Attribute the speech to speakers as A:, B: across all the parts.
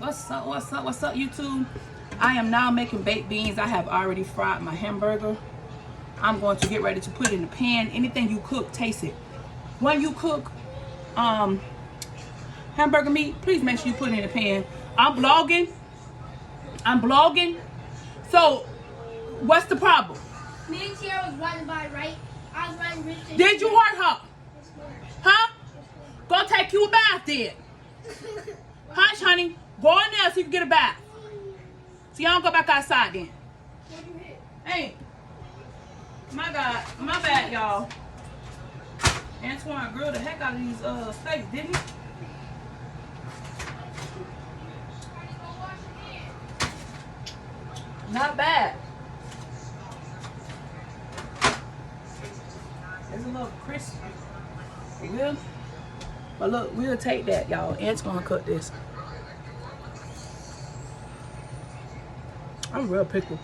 A: What's up, YouTube? I am now making baked beans. I have already fried my hamburger. I'm going to get ready to put it in the pan. Anything you cook, taste it. When you cook hamburger meat, please make sure you put it in the pan. I'm vlogging. So, what's the problem?
B: Me and Tiara was riding by, right? I was riding Rich.
A: Did you hurt her? Huh? Go take you a bath then. Hush, honey. Go in there so you can get a bath. So y'all don't go back outside then.
B: What'd you hit?
A: Hey. My God. My bad, y'all. Antoine grilled the heck out of these steaks, didn't he? Not bad. It's a little crispy. But look, we'll take that, y'all. Ant's gonna cook this. I'm real picky.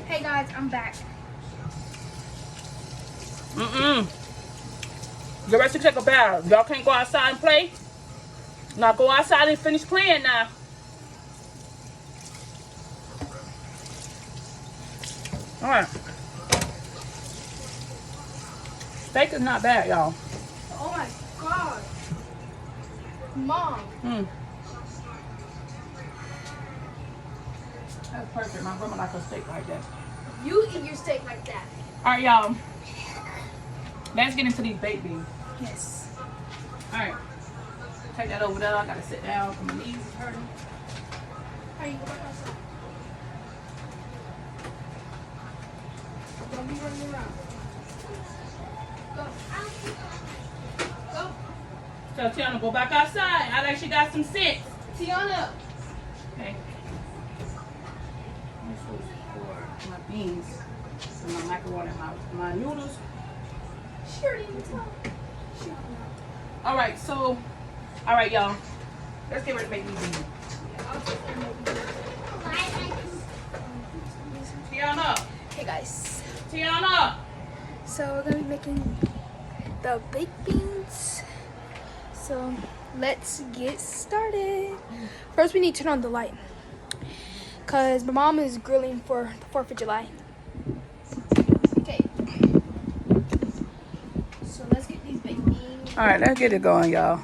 B: Hey guys, I'm back.
A: Get ready to take a bath. Y'all can't go outside and play. Now go outside and finish playing now. Alright. Steak is not bad, y'all.
B: Oh my god. Mom.
A: That's perfect. My grandma likes a steak like that.
B: You eat your steak like that.
A: Alright, y'all. Let's get into these baked beans.
B: Yes.
A: Alright. Take that over there. I gotta sit down. My knees is hurting.
B: How you go back outside? Don't be running around. Go. Go.
A: Tell Tiana go back outside. I like she got some sense.
B: Tiana.
A: Okay. This is for my beans and my macaroni and my noodles.
B: Sure didn't tell.
A: Alright, so y'all. Let's get ready to make these beans. Tiana.
B: Hey guys.
A: Tiana.
B: So we're gonna be making the baked beans. So let's get started. First we need to turn on the light. Cause my mom is grilling for the 4th of July. Okay. So let's get these baked beans.
A: Alright, let's get it going, y'all.